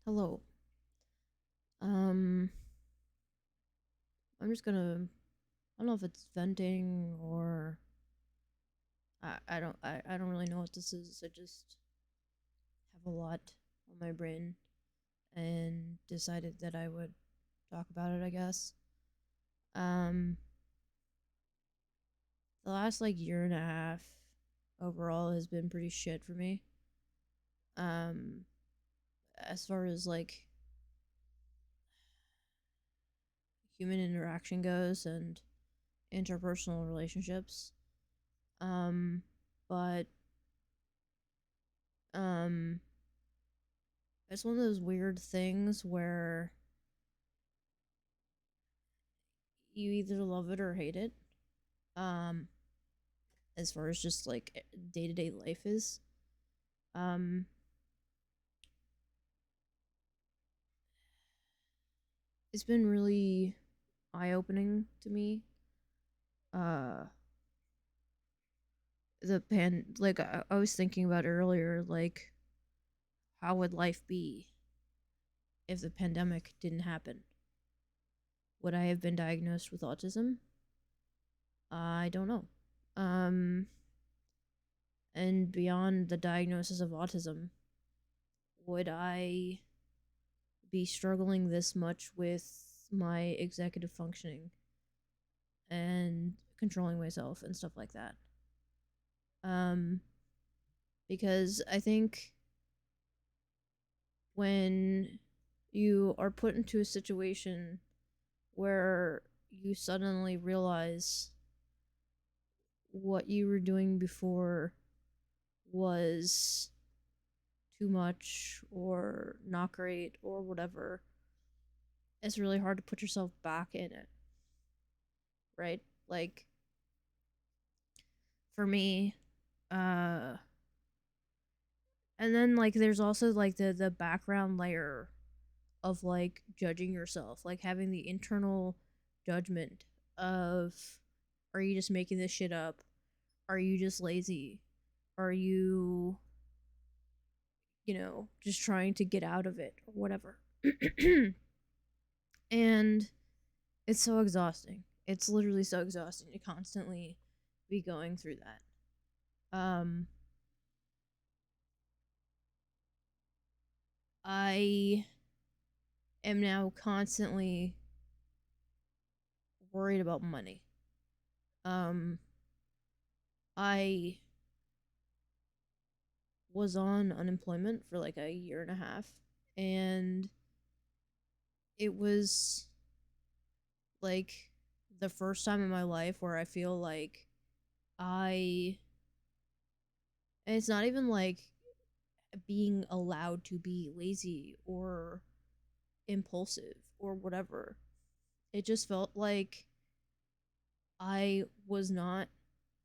Hello. Um, I'm just gonna. I don't know if it's venting or I don't really know what this is. I just have a lot on my brain and decided that I would talk about it. I guess. Um, the last like year and a half overall has been pretty shit for me. Um, as far as like human interaction goes and interpersonal relationships. Um, but um it's one of those weird things where you either love it or hate it. Um, as far as just like day to day life is. Um, it's been really eye opening to me. Uh, I was thinking about earlier, like how would life be if the pandemic didn't happen? Would I have been diagnosed with autism? I don't know. Um, and beyond the diagnosis of autism, would I be struggling this much with my executive functioning and controlling myself and stuff like that? Um, because I think when you are put into a situation where you suddenly realize what you were doing before was too much or not great or whatever, it's really hard to put yourself back in it, right? Like for me, uh and then like there's also like the background layer of like judging yourself, like having the internal judgment of, are you just making this shit up? Are you just lazy? Are you, just trying to get out of it or whatever? And it's so exhausting. It's literally so exhausting to constantly be going through that. I am now constantly worried about money. Um, I was on unemployment for like a year and a half, and it was like the first time in my life where I feel like I. And it's not even like being allowed to be lazy or impulsive or whatever. It just felt like I was not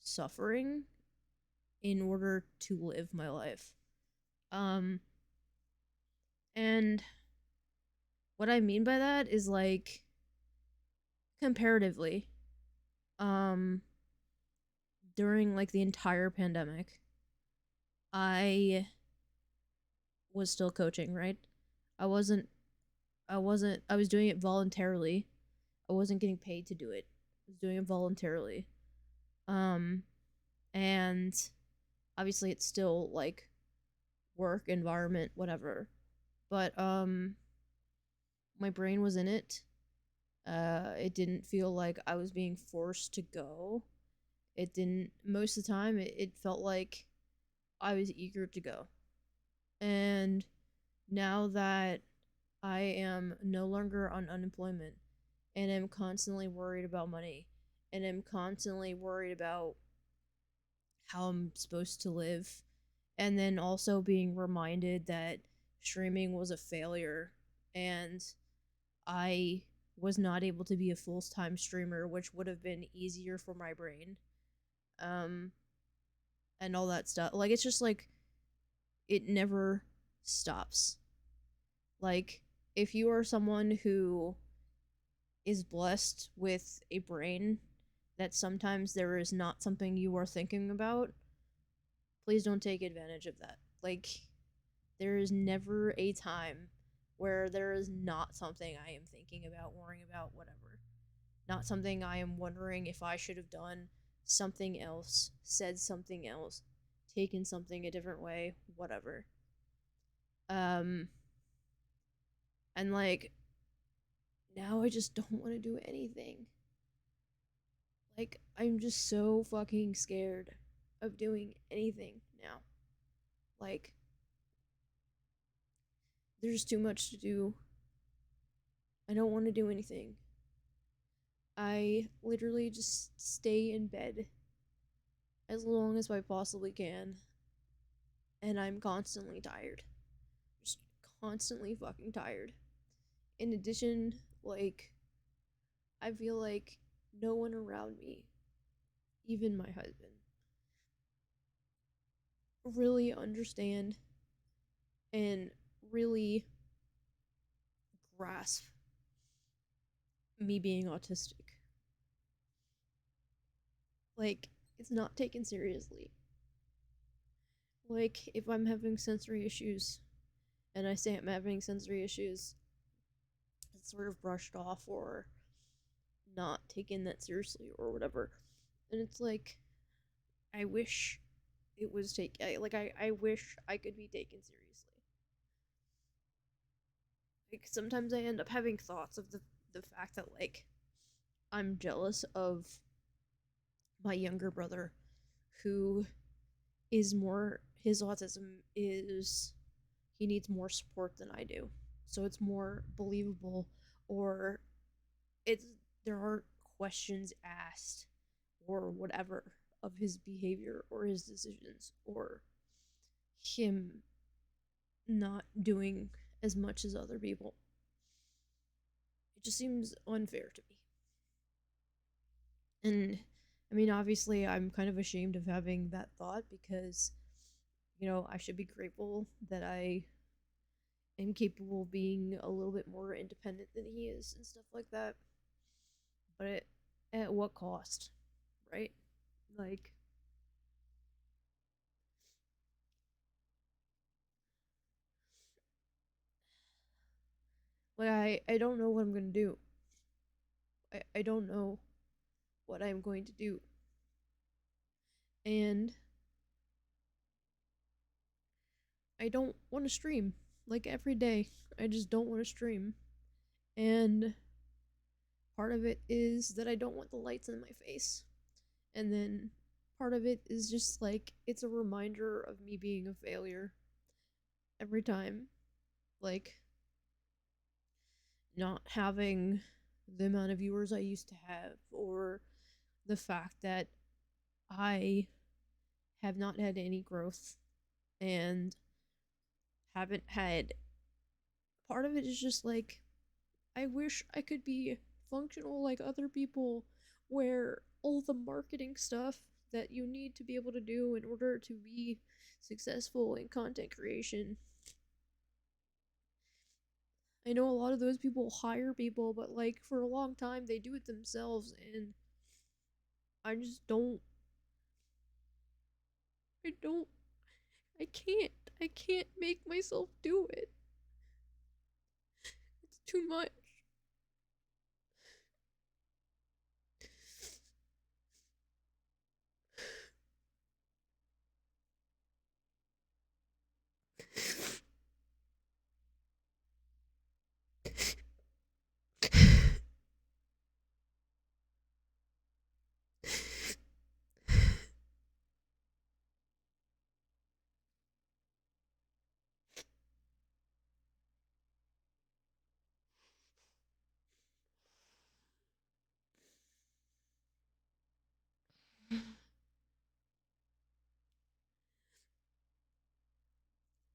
suffering in order to live my life. Um, and what I mean by that is like comparatively, um, during like the entire pandemic, I was still coaching, right? I wasn't I was doing it voluntarily. I wasn't getting paid to do it. I was doing it voluntarily. Um and obviously it's still like work environment whatever. But my brain was in it. It didn't feel like I was being forced to go. It didn't, most of the time it felt like I was eager to go. And now that I am no longer on unemployment and am constantly worried about money and am constantly worried about how I'm supposed to live, and then also being reminded that streaming was a failure and I was not able to be a full-time streamer, which would have been easier for my brain. Um and all that stuff. Like it's just like it never stops. Like if you are someone who is blessed with a brain that sometimes there is not something you are thinking about, please don't take advantage of that. Like there is never a time where there is not something I am thinking about, worrying about, whatever. Not something I am wondering if I should have done something else, said something else, taken something a different way, whatever. Um, and like, now I just don't want to do anything. Like, I'm just so fucking scared of doing anything now. Like, there's too much to do. I don't want to do anything. I literally just stay in bed as long as I possibly can. And I'm constantly tired. Just constantly fucking tired. In addition, like, I feel like no one around me, even my husband, really understand and really grasp me being autistic. Like, it's not taken seriously. Like, if I'm having sensory issues and I say I'm having sensory issues, it's sort of brushed off or not taken that seriously or whatever. And it's like, I wish it was I wish I could be taken seriously. Like, sometimes I end up having thoughts of the fact that, like, I'm jealous of my younger brother who is more, his autism is, he needs more support than I do. So it's more believable, or it's, there aren't questions asked or whatever of his behavior or his decisions or him not doing as much as other people. It just seems unfair to me. And I mean, obviously, I'm kind of ashamed of having that thought because, you know, I should be grateful that I am capable of being a little bit more independent than he is and stuff like that. But at what cost, right? Like, I don't know what I'm gonna do. I don't know what I'm going to do. And I don't want to stream like every day. I just don't want to stream. And part of it is that I don't want the lights in my face. And then part of it is just like it's a reminder of me being a failure every time. Like, not having the amount of viewers I used to have, or the fact that I have not had any growth and haven't had. Part of it is just like, I wish I could be functional like other people, where all the marketing stuff that you need to be able to do in order to be successful in content creation. I know a lot of those people hire people, but like for a long time they do it themselves, and I just don't. I don't. I can't. I can't make myself do it. It's too much.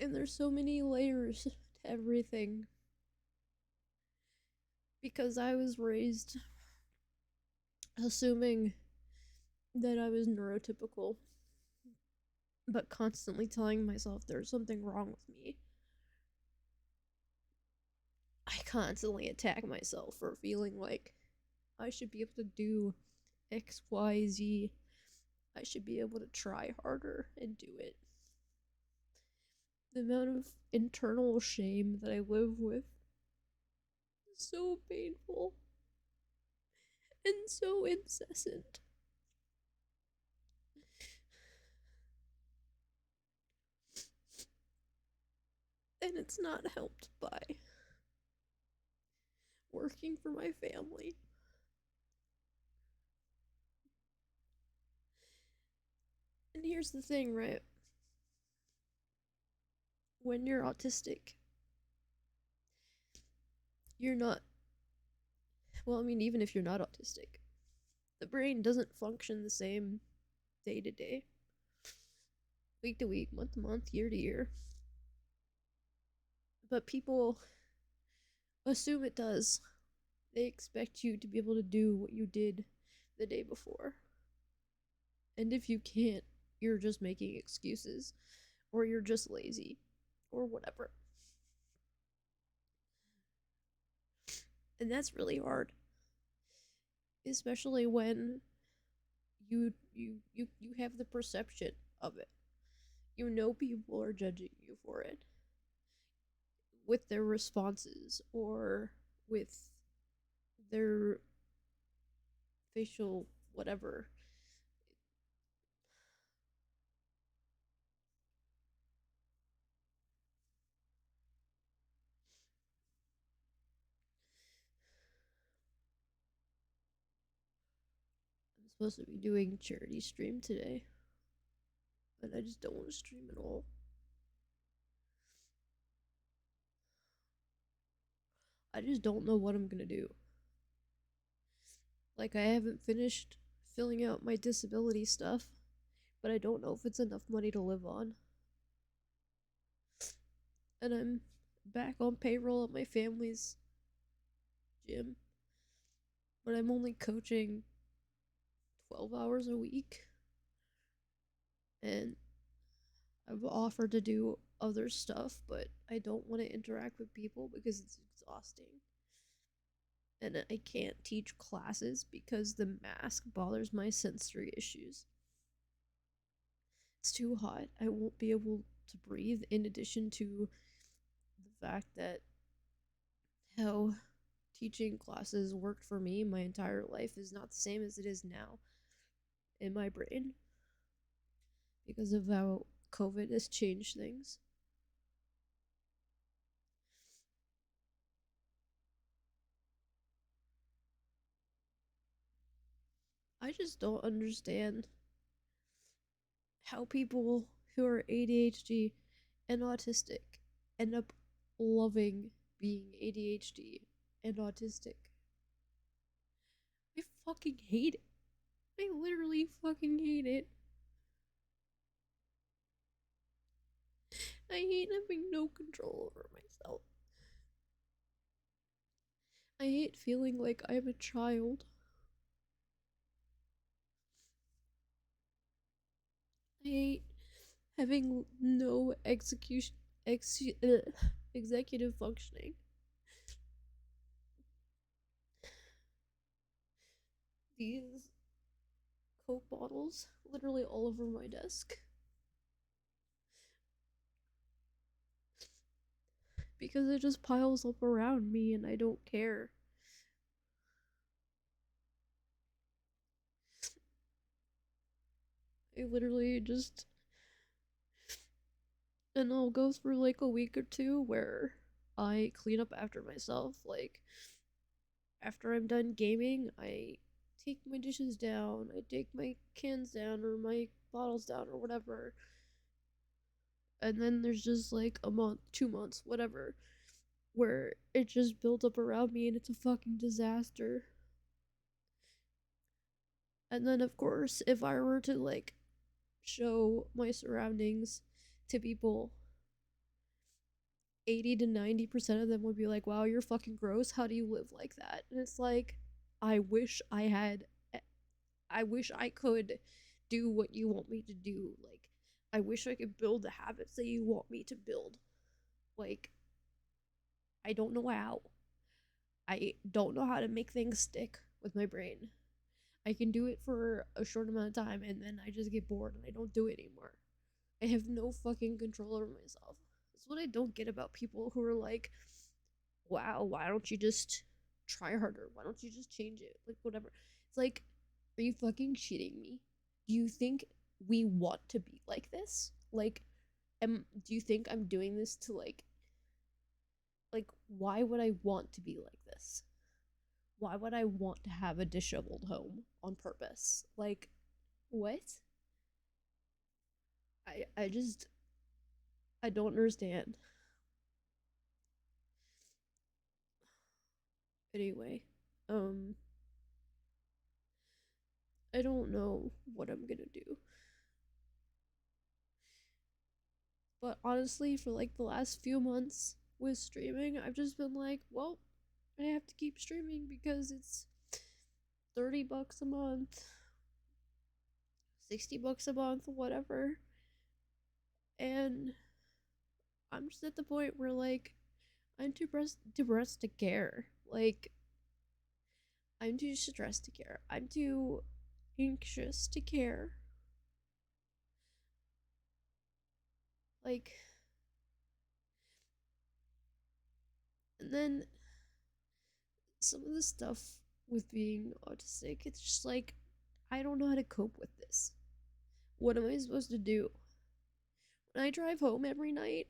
And there's so many layers to everything. Because I was raised assuming that I was neurotypical, but constantly telling myself there's something wrong with me. I constantly attack myself for feeling like I should be able to do X, Y, Z. I should be able to try harder and do it. The amount of internal shame that I live with is so painful and so incessant. And it's not helped by working for my family. And here's the thing, right? When you're autistic, you're not, well, I mean, even if you're not autistic, the brain doesn't function the same day to day, week to week, month to month, year to year. But people assume it does. They expect you to be able to do what you did the day before. And if you can't, you're just making excuses, or you're just lazy, or whatever. And that's really hard, especially when you have the perception of it. You know people are judging you for it with their responses or with their facial whatever. I'm supposed to be doing charity stream today, but I just don't want to stream at all. I just don't know what I'm gonna do. Like, I haven't finished filling out my disability stuff, but I don't know if it's enough money to live on. And I'm back on payroll at my family's gym, but I'm only coaching 12 hours a week. And I've offered to do other stuff, but I don't want to interact with people because it's exhausting. And I can't teach classes because the mask bothers my sensory issues. It's too hot. I won't be able to breathe, in addition to the fact that how teaching classes worked for me my entire life is not the same as it is now in my brain because of how COVID has changed things. I just don't understand how people who are ADHD and autistic end up loving being ADHD and autistic. I fucking hate it. I literally fucking hate it. I hate having no control over myself. I hate feeling like I'm a child. I hate having no executive functioning. These Coke bottles literally all over my desk. Because it just piles up around me and I don't care. I literally just. And I'll go through like a week or two where I clean up after myself. Like, after I'm done gaming, I take my dishes down, I take my cans down, or my bottles down, or whatever. And then there's just like a month, 2 months, whatever, where it just builds up around me and it's a fucking disaster. And then, of course, if I were to like show my surroundings to people, 80 to 90% of them would be like, wow, you're fucking gross. How do you live like that? And it's like, I wish I had, I wish I could do what you want me to do. Like, I wish I could build the habits that you want me to build. Like, I don't know how. I don't know how to make things stick with my brain. I can do it for a short amount of time and then I just get bored and I don't do it anymore. I have no fucking control over myself. what I don't get about people who are like, wow, why don't you just try harder? Why don't you just change it? Like, whatever. It's like, are you fucking shitting me? Do you think we want to be like this? Like, do you think I'm doing this to like, why would I want to be like this? Why would I want to have a disheveled home on purpose? Like, what? I just I don't understand. Anyway, um I don't know what I'm gonna do. But honestly, for like the last few months with streaming, I've just been like, well, I have to keep streaming because it's $30 a month, $60 a month, whatever. And I'm just at the point where like I'm too depressed to care. Like I'm too stressed to care. I'm too anxious to care. Like, and then some of the stuff with being autistic, it's just like, I don't know how to cope with this. What am I supposed to do? When I drive home every night,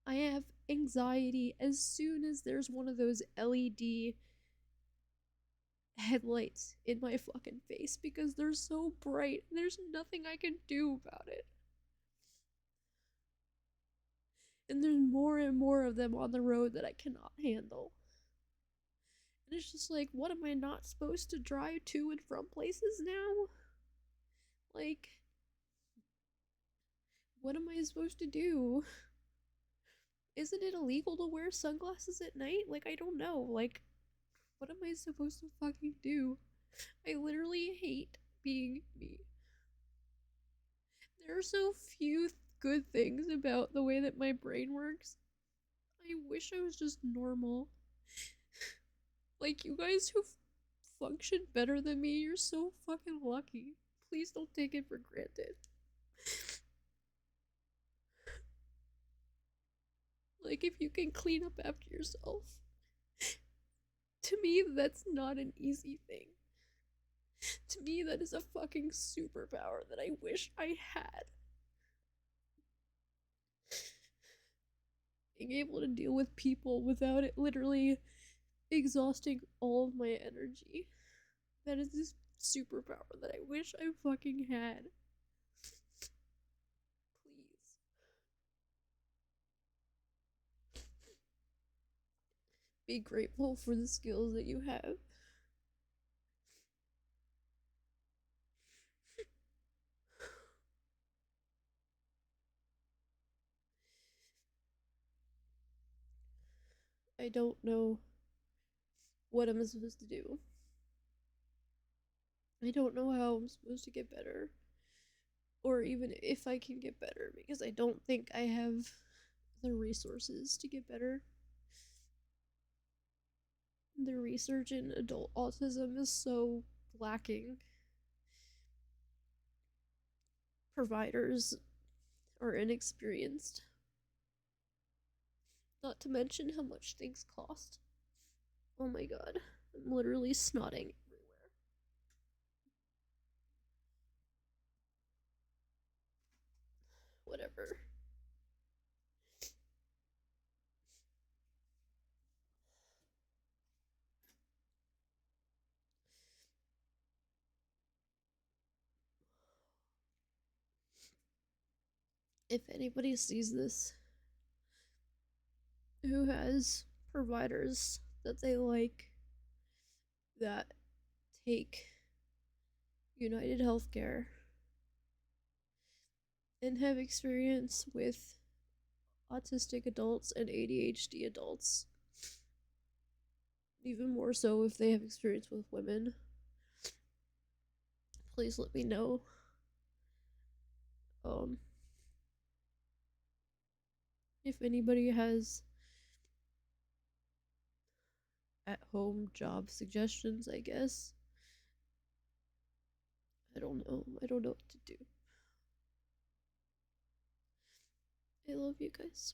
I have anxiety as soon as there's one of those LED headlights in my fucking face because they're so bright and there's nothing I can do about it. And there's more and more of them on the road that I cannot handle. And it's just like, what am I not supposed to drive to and from places now? Like, what am I supposed to do? Isn't it illegal to wear sunglasses at night? Like, I don't know. Like, what am I supposed to fucking do? I literally hate being me. There are so few good things about the way that my brain works. I wish I was just normal. Like, you guys who function better than me, you're so fucking lucky. Please don't take it for granted. Like, if you can clean up after yourself, to me, that's not an easy thing. To me, that is a fucking superpower that I wish I had. Being able to deal with people without it literally exhausting all of my energy. That is this superpower that I wish I fucking had. Please. Be grateful for the skills that you have. I don't know what I'm supposed to do. I don't know how I'm supposed to get better. Or even if I can get better, because I don't think I have the resources to get better. The research in adult autism is so lacking. Providers are inexperienced. Not to mention how much things cost. Oh my god. I'm literally snotting everywhere. Whatever. If anybody sees this who has providers that they like that take United Healthcare and have experience with autistic adults and ADHD adults, even more so if they have experience with women, please let me know. Um, if anybody has at home job suggestions, I guess. I don't know. I don't know what to do. I love you guys.